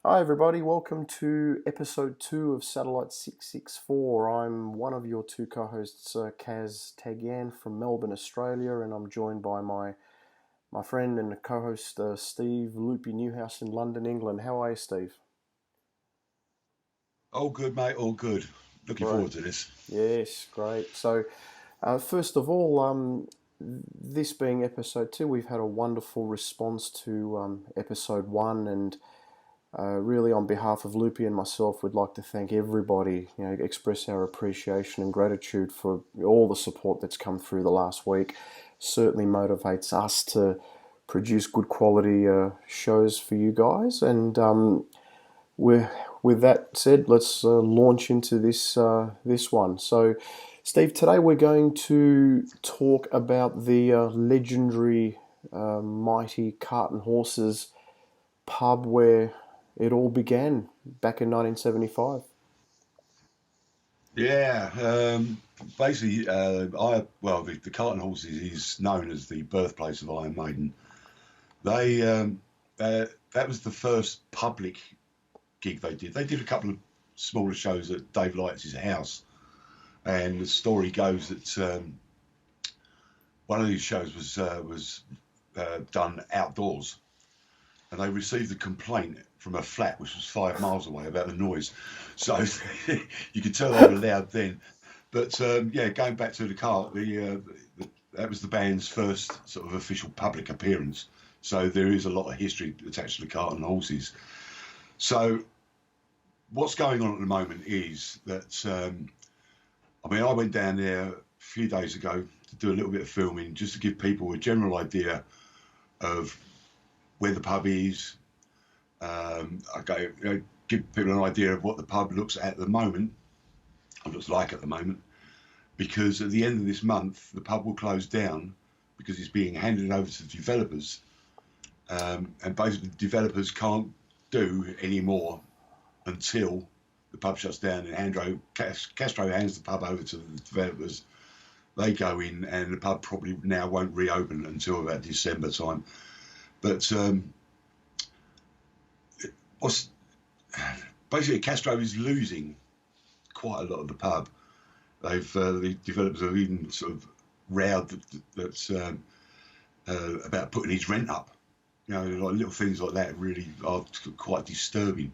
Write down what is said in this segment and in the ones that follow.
Hi everybody, welcome to episode 2 of Satellite 664. I'm one of your two co-hosts, Kaz Tagian from Melbourne, Australia, and I'm joined by my friend and co-host Steve Loopy Newhouse in London, England. How are you, Steve? All good, mate. All good. Looking Great. forward to this. Yes, great. So, first of all, this being episode 2, we've had a wonderful response to episode 1, and really, on behalf of Loopy and myself, we'd like to thank everybody, express our appreciation and gratitude for all the support that's come through the last week. Certainly motivates us to produce good quality shows for you guys. And we're, with that said, let's launch into this one. So, Steve, today we're going to talk about the legendary, mighty Cart and Horses pub where it all began back in 1975. Yeah. Basically, the Carton Horses is known as the birthplace of Iron Maiden. They that was the first public gig they did. They did a couple of smaller shows at Dave Lights' house, and the story goes that one of these shows was done outdoors, and they received a complaint from a flat which was 5 miles away about the noise. So you could tell they were loud then. But yeah, going back to the car, that was the band's first sort of official public appearance. So there is a lot of history attached to the Cart and Horses. So what's going on at the moment is that I went down there a few days ago to do a little bit of filming just to give people a general idea of where the pub is. Give people an idea of what the pub looks at the moment, or looks like at the moment, because at the end of this month, the pub will close down because it's being handed over to developers. And basically, developers can't do any more until the pub shuts down and Castro hands the pub over to the developers. They go in, and the pub probably now won't reopen until about December time. But what's basically Castro is losing quite a lot of the pub. The developers have even sort of rowed about putting his rent up. Like little things like that really are quite disturbing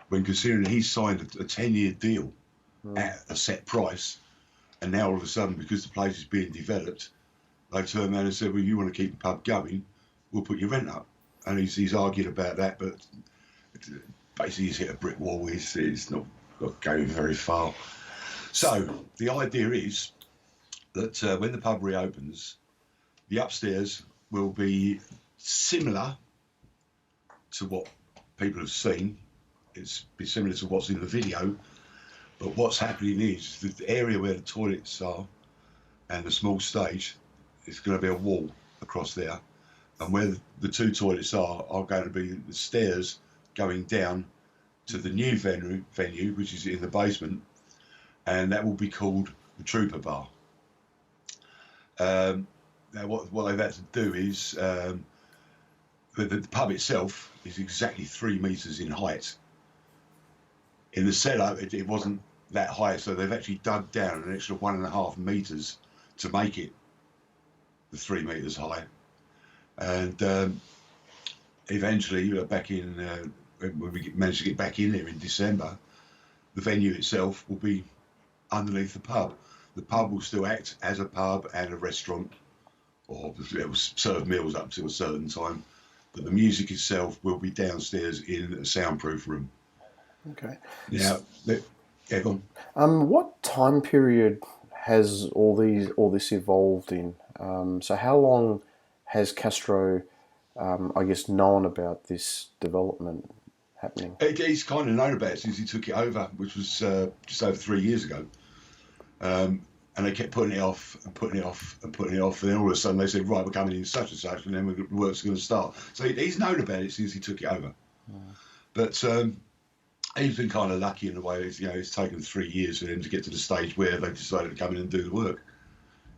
when considering he's signed a 10-year deal at a set price, and now all of a sudden, because the place is being developed, they turned around and said, well, you want to keep the pub going, we'll put your rent up. And he's argued about that, but basically he's hit a brick wall. It's not going very far. So the idea is that when the pub reopens, the upstairs will be similar to what people have seen. It's be similar to what's in the video, but what's happening is the area where the toilets are and the small stage, it's going to be a wall across there, and where the two toilets are going to be the stairs going down to the new venue, which is in the basement, and that will be called the Trooper Bar. Now, what they've had to do is the pub itself is exactly 3 meters in height. In the cellar, it wasn't that high, so they've actually dug down an extra 1.5 meters to make it the 3 meters high. And eventually, back in when we managed to get back in there in December, the venue itself will be underneath the pub. The pub will still act as a pub and a restaurant, or it will serve meals up to a certain time, but the music itself will be downstairs in a soundproof room. Okay. Now, yeah, go on. What time period has all this evolved in? So how long has Castro, I guess, known about this development happening? He's kind of known about it since he took it over, which was just over 3 years ago. And they kept putting it off and putting it off and putting it off. And then all of a sudden they said, right, we're coming in such and such, and then the work's going to start. So he's known about it since he took it over. But he's been kind of lucky in a way. It's taken 3 years for him to get to the stage where they decided to come in and do the work.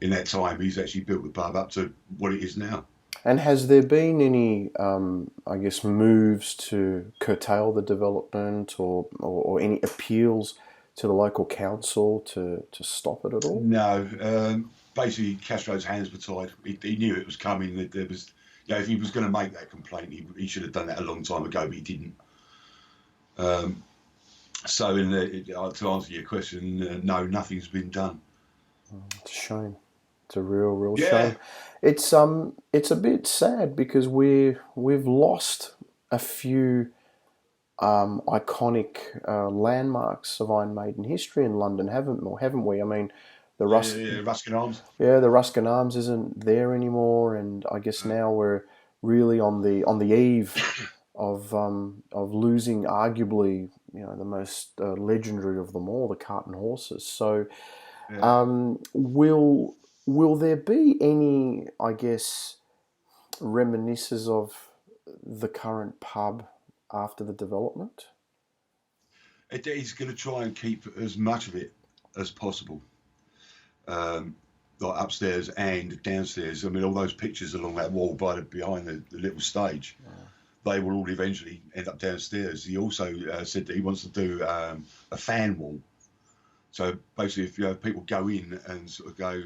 In that time, he's actually built the pub up to what it is now. And has there been any, I guess, moves to curtail the development or any appeals to the local council to stop it at all? No, basically Castro's hands were tied. He knew it was coming. That there was, if he was going to make that complaint, he should have done that a long time ago, but he didn't. Um, so, to answer your question, no, nothing's been done. It's a shame. It's a real Yeah, shame. It's a bit sad because we've lost a few iconic landmarks of Iron Maiden history in London, haven't we? I mean, the Rus yeah, Ruskin Arms. yeah, the Ruskin Arms isn't there anymore, and I guess Uh, now we're really on the eve of losing arguably the most legendary of them all, the Cart and Horses. So yeah. will there be any, I guess, reminiscences of the current pub after the development? He's going to try and keep as much of it as possible, um, like upstairs and downstairs. I mean, all those pictures along that wall behind the little stage, they will all eventually end up downstairs. He also said that he wants to do a fan wall. So basically, if you have people go in and sort of go,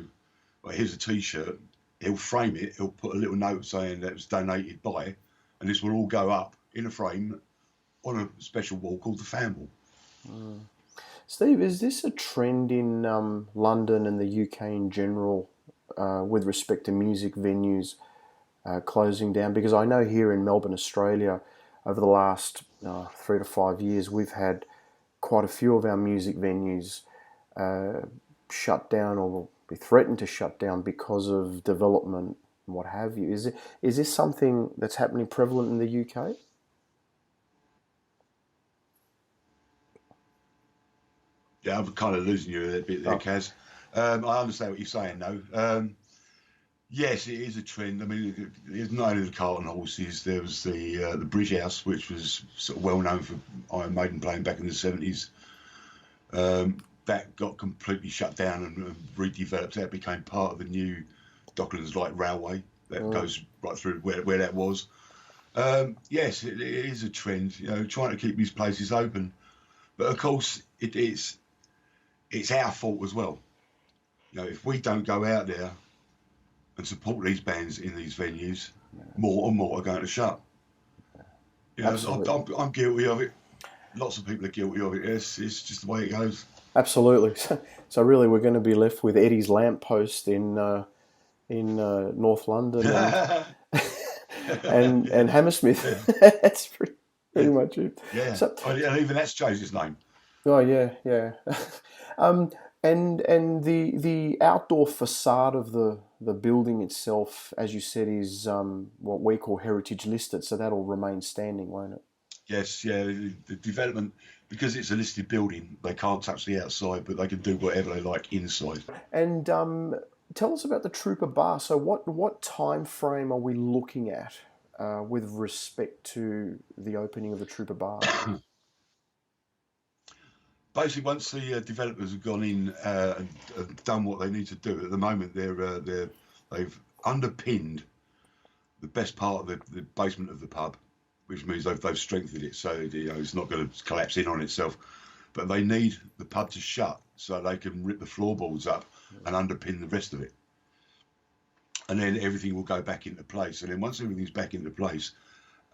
well, here's a T-shirt, he'll frame it. He'll put a little note saying that it was donated by, and this will all go up in a frame on a special wall called the fan wall. Steve, is this a trend in London and the UK in general with respect to music venues closing down? Because I know here in Melbourne, Australia, over the last 3 to 5 years, we've had quite a few of our music venues shut down or be threatened to shut down because of development and what have you. Is this something that's happening prevalent in the UK? Yeah, I'm kind of losing you a little bit there, Oh, Kaz. I understand what you're saying, though. Yes, it is a trend. I mean, there's not only the Cart and Horses. There was the Bridge House, which was sort of well known for Iron Maiden playing back in the 70s. That got completely shut down and redeveloped. That became part of the new Docklands Light Railway that goes right through where that was. Yes, it is a trend. Trying to keep these places open, but of course it's our fault as well. If we don't go out there and support these bands in these venues, more and more are going to shut. absolutely. I'm guilty of it. Lots of people are guilty of it. It's just the way it goes. Absolutely. So really, we're going to be left with Eddie's lamppost in North London and Yeah, Hammersmith. That's pretty yeah, much it. yeah. So, And even that's changed its name. oh yeah, yeah. um, and the outdoor facade of the building itself, as you said, is what we call heritage listed. So that'll remain standing, won't it? Yes, yeah. The development, because it's a listed building, they can't touch the outside, but they can do whatever they like inside. And tell us about the Trooper Bar. So what time frame are we looking at with respect to the opening of the Trooper Bar? Basically, once the developers have gone in and done what they need to do, at the moment they've underpinned the best part of the basement of the pub, which means they've strengthened it so it's not going to collapse in on itself. But they need the pub to shut so they can rip the floorboards up and underpin the rest of it. And then everything will go back into place. And then once everything's back into place,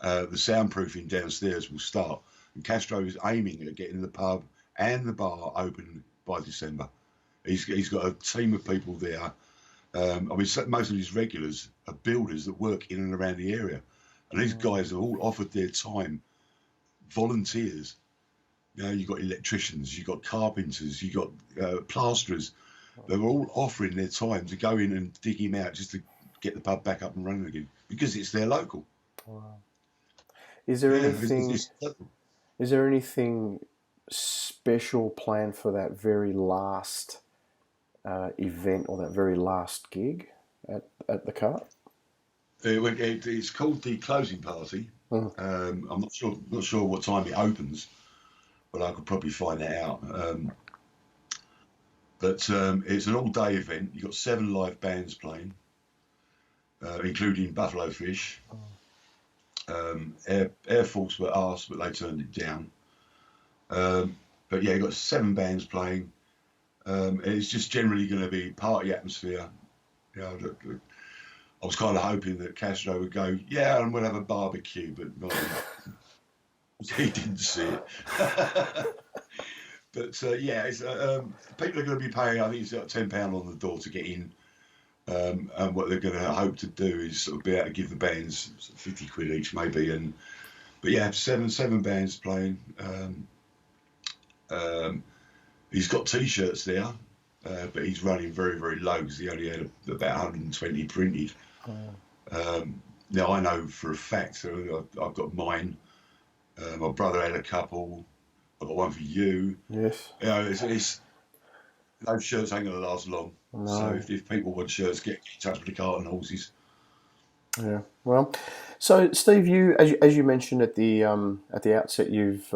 the soundproofing downstairs will start. And Castro is aiming at getting the pub and the bar open by December. He's got a team of people there. I mean, most of his regulars are builders that work in and around the area. And these guys have all offered their time, volunteers. You've got electricians, you've got carpenters, you've got plasterers. They're all offering their time to go in and dig him out just to get the pub back up and running again because it's their local. Wow. Is there Yeah, anything? Is there anything special planned for that very last event or that very last gig at the Cart? it's called the closing party. Mm. I'm not sure what time it opens, but I could probably find that out. But it's an all-day event. You've got 7 live bands playing. including buffalo fish. Air Force were asked, but they turned it down. But yeah, you got 7 bands playing. It's just generally going to be party atmosphere. You know, I was kind of hoping that Castro would go, yeah, and we'll have a barbecue, but not he didn't see it. But yeah, people are going to be paying. I think it's like £10 on the door to get in. And what they're going to hope to do is sort of be able to give the bands £50 each, maybe. But yeah, seven bands playing. He's got T-shirts there, but he's running very, very low because he only had about 120 printed. Now I know for a fact, so I've got mine. My brother had a couple. I've got one for you. Yes. You know, those shirts ain't going to last long. No. So if people want shirts, get in touch with the Carlton Horses. Yeah. Well, so Steve, you as you mentioned at the outset, you've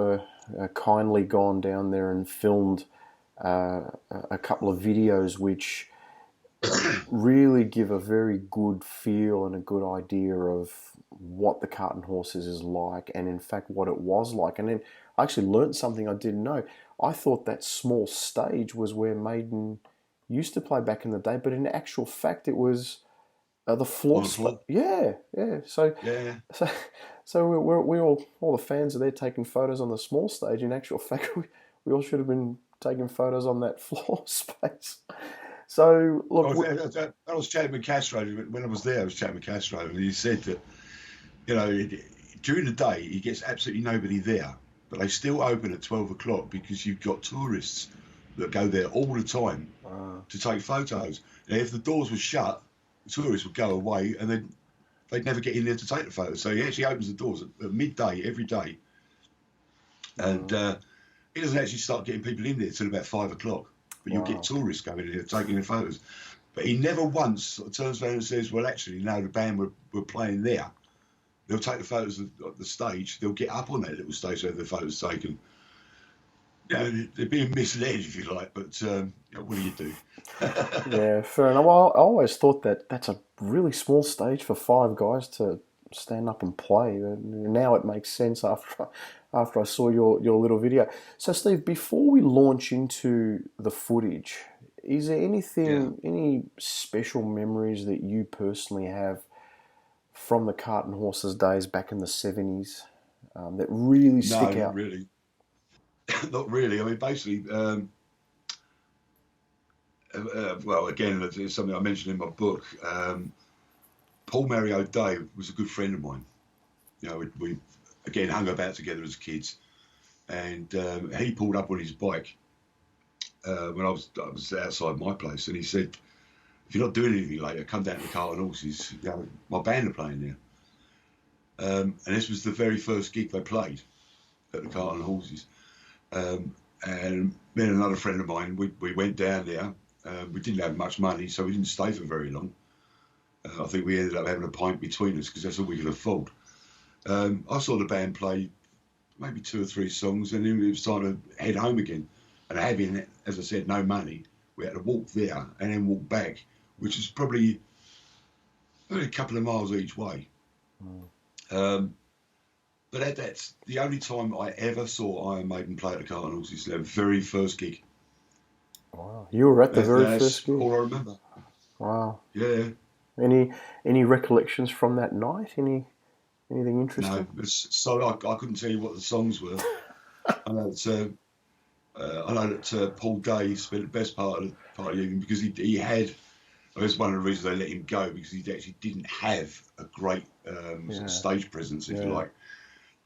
kindly gone down there and filmed a couple of videos which really give a very good feel and a good idea of what the Carlton Horses is like, and in fact what it was like. And then I actually learnt something I didn't know. I thought that small stage was where Maiden used to play back in the day, but in actual fact it was the floor. On the floor? Yeah. So Yeah. so we all the fans are there taking photos on the small stage. In actual fact, we all should have been taking photos on that floor space. So look, I was chatting with Castro when I was there. I was chatting with Castro, and he said that during the day he gets absolutely nobody there, but they still open at 12 o'clock because you've got tourists that go there all the time to take photos. Now, if the doors were shut, the tourists would go away, and then they'd never get in there to take the photos. So he actually opens the doors at midday every day, and he doesn't actually start getting people in there till about 5 o'clock. But you'll get tourists going in there taking their photos. But he never once turns around and says, well, actually, no, the band were playing there. They'll take the photos of the stage. They'll get up on that little stage to have the photos taken. You know, they're being misled, if you like, but what do you do? Yeah, fair enough. Well, I always thought that that's a really small stage for 5 guys to stand up and play. Now it makes sense after I saw your little video. So, Steve, before we launch into the footage, is there any special memories that you personally have from the Carlton Horses days back in the 70s that really stick out? No, not really. Not really. I mean, basically, well, again, it's something I mentioned in my book. Paul Mary O'Day was a good friend of mine. You know, we again hung about together as kids, and he pulled up on his bike when I was outside my place, and he said, "If you're not doing anything later, come down to the Carlton Horses. You know, my band are playing there." And this was the very first gig they played at the Carlton Horses. And me and another friend of mine, we went down there. We didn't have much money, so we didn't stay for very long. I think we ended up having a pint between us because that's all we could afford. I saw the band play maybe 2 or 3 songs, and then it was time to head home again. And having, as I said, no money, we had to walk there and then walk back, which is probably only a couple of miles each way. But that's the only time I ever saw Iron Maiden play at the Carlton Horses, their very first gig. Wow, you were at the very first gig. All I remember. Wow. Yeah. Any recollections from that night? Anything interesting? No, so I couldn't tell you what the songs were. I know that Paul Day spent the best part of the evening because he had. That's one of the reasons they let him go, because he actually didn't have a great sort of stage presence, if you like.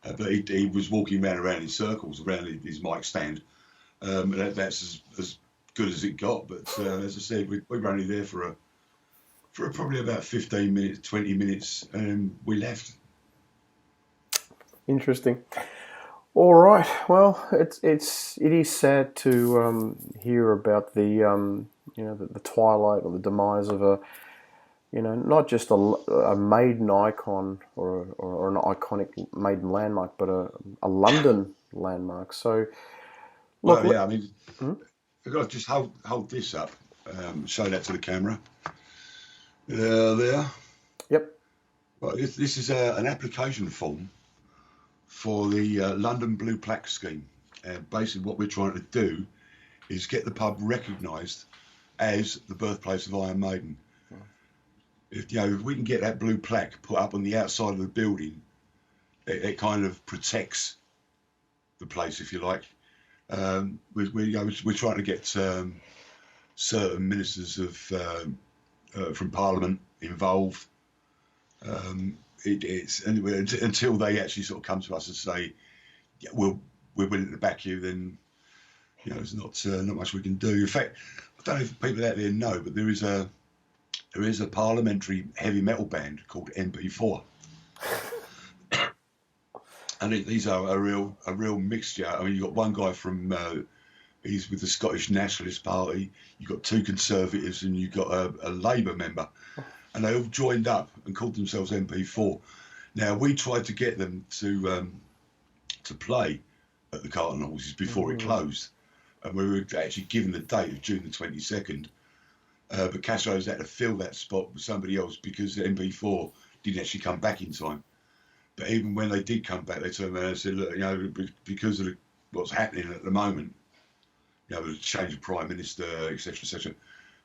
But he was walking around in circles around his mic stand. That's as good as it got. But as I said, we were only there for probably about 15 minutes, 20 minutes, and we left. Interesting. All right. Well, it is sad to hear about the the twilight or the demise of a not just a Maiden icon or an iconic Maiden landmark, but a London landmark. So, look, well, yeah. I mean, I've got to just hold this up, show that to the camera. There. Well, this is an application form for the London Blue Plaque Scheme. Basically, what we're trying to do is get the pub recognised as the birthplace of Iron Maiden. If we can get that blue plaque put up on the outside of the building, it kind of protects the place, if you like. We're trying to get certain ministers from Parliament involved. Until they actually sort of come to us and say, yeah, we're willing to back you, then there's not much we can do. In fact, I don't know if people out there know, but there is a parliamentary heavy metal band called MP4. And these are a real mixture. I mean, you've got one guy from he's with the Scottish Nationalist Party. You've got two Conservatives, and you've got a Labour member, and they all joined up and called themselves MP4. Now, we tried to get them to play at the Carlton Horses before it closed, and we were actually given the date of June the 22nd. But Castro's had to fill that spot with somebody else because the MP4 didn't actually come back in time. But even when they did come back, they turned around and said, look, because of what's happening at the moment, the change of Prime Minister, etc.,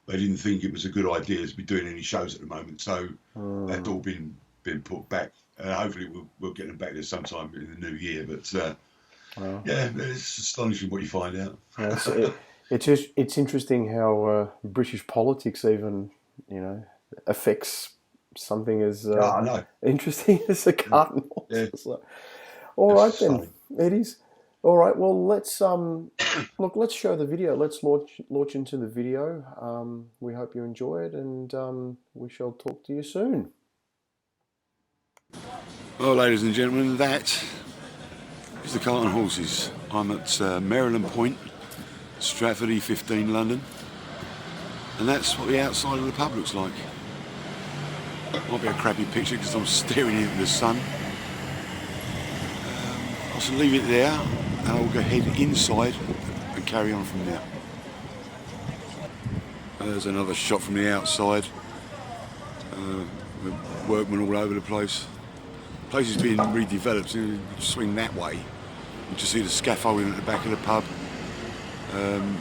they didn't think it was a good idea to be doing any shows at the moment. So that's all been put back. Hopefully we'll get them back there sometime in the new year. But yeah, it's astonishing what you find out. It's interesting how British politics even affects something as interesting as a Carlton Horses. Yeah. So, all right then, it is. All right, well let's look. Let's show the video. Let's launch into the video. We hope you enjoy it, and we shall talk to you soon. Well, ladies and gentlemen, that is the Carlton Horses. I'm at Maryland Point, Stratford E15, London, and that's what the outside of the pub looks like. Might be a crappy picture because I'm staring into the sun. I shall leave it there, and I'll go head inside and carry on from there. There's another shot from the outside. With workmen all over the place. The place is being redeveloped, so you swing that way. You just see the scaffolding at the back of the pub.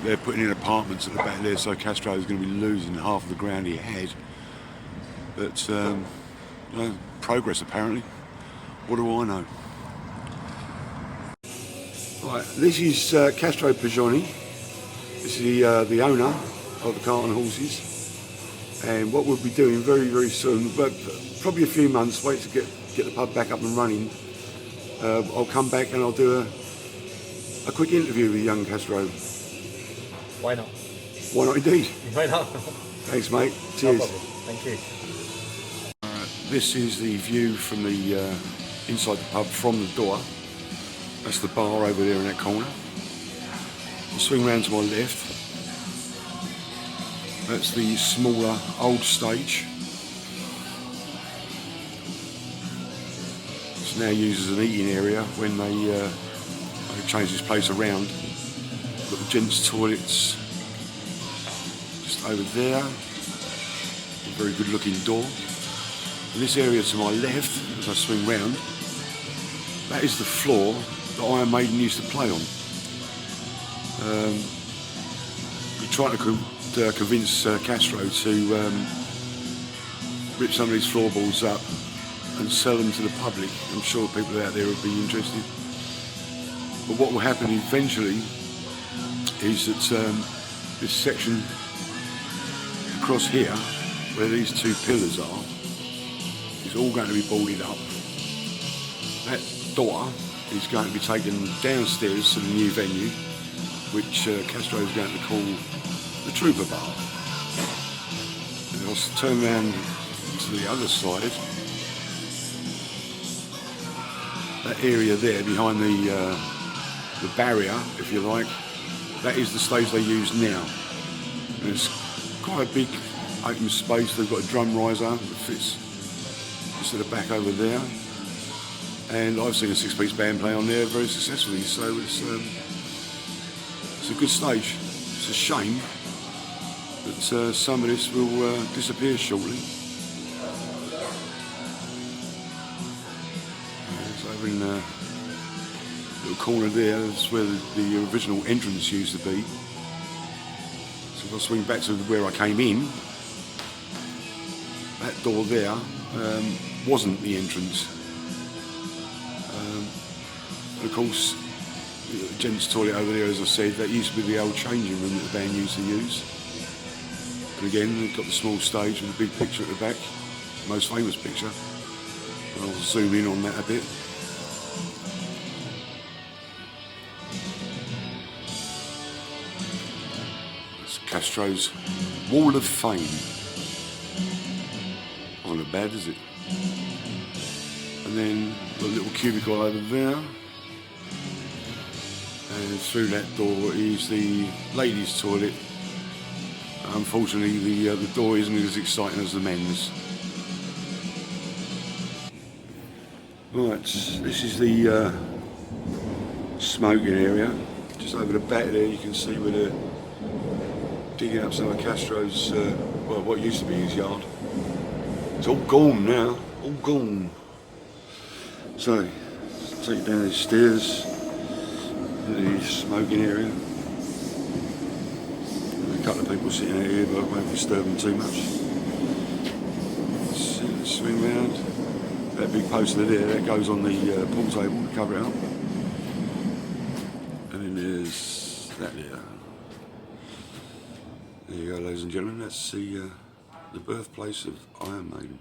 They're putting in apartments at the back there, so Castro is going to be losing half of the ground he had. But progress apparently. What do I know? Right, this is Castro Paggioni. This is the owner of the Carlton Horses. And what we'll be doing very, very soon, but probably a few months, wait to get the pub back up and running. I'll come back and I'll do a quick interview with young Castro. Why not? Why not indeed? Why not? Thanks, mate. Cheers. No problem. Thank you. This is the view from the inside the pub from the door. That's the bar over there in that corner. I'll swing round to my left. That's the smaller old stage. It's now used as an eating area when they change this place around. Got the gents' toilets just over there. A very good looking door. And this area to my left, as I swing round, that is the floor that Iron Maiden used to play on. We're trying to convince Castro to rip some of these floorboards up and sell them to the public. I'm sure people out there would be interested. But what will happen eventually is that this section across here, where these two pillars are, is all going to be boarded up. That door is going to be taken downstairs to the new venue, which Castro is going to call the Trooper Bar. And I'll turn around to the other side. That area there behind the barrier, if you like, that is the stage they use now. And it's quite a big open space. They've got a drum riser that fits just at the back over there. And I've seen a six-piece band play on there very successfully, so it's a good stage. It's a shame that some of this will disappear shortly. over in the little corner there, that's where the original entrance used to be. So if I swing back to where I came in, that door there wasn't the entrance. And of course, the gents' toilet over there, as I said, that used to be the old changing room that the band used to use. And again, they've got the small stage with the big picture at the back, most famous picture. I'll zoom in on that a bit. That's Castro's Wall of Fame. Wasn't bad, is it? And then the little cubicle over there. And through that door is the ladies' toilet. Unfortunately, the door isn't as exciting as the men's. Right, this is the smoking area. Just over the back there, you can see where they're digging up some of Castro's, well, what used to be his yard. It's all gone now, all gone. So, take you down these stairs into the smoking area. A couple of people sitting out here, but I won't disturb them too much. Swing round. That big poster there, that goes on the pool table to cover it up. And then there's that there. There you go, ladies and gentlemen. That's the birthplace of Iron Maiden.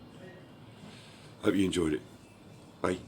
Hope you enjoyed it. Bye.